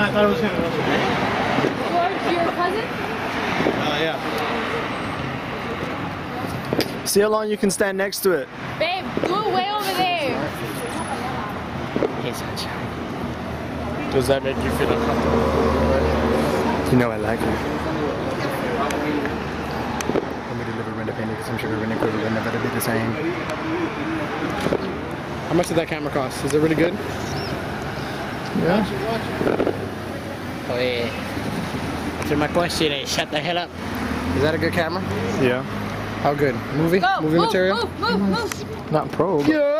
I thought it was him. George, your cousin? Yeah. See how long you can stand next to it. Babe, do it way over there. Hey, sunshine. Does that make you feel uncomfortable? You know I like it. Let me deliver rent a penny because I'm sure rent equivalent will never be the same. How much did that camera cost? Is it really good? Yeah. Oh yeah. Answer my question, shut the hell up. Is that a good camera? Yeah. How good? Movie? Go, Movie move, material? move. Not pro. Yeah.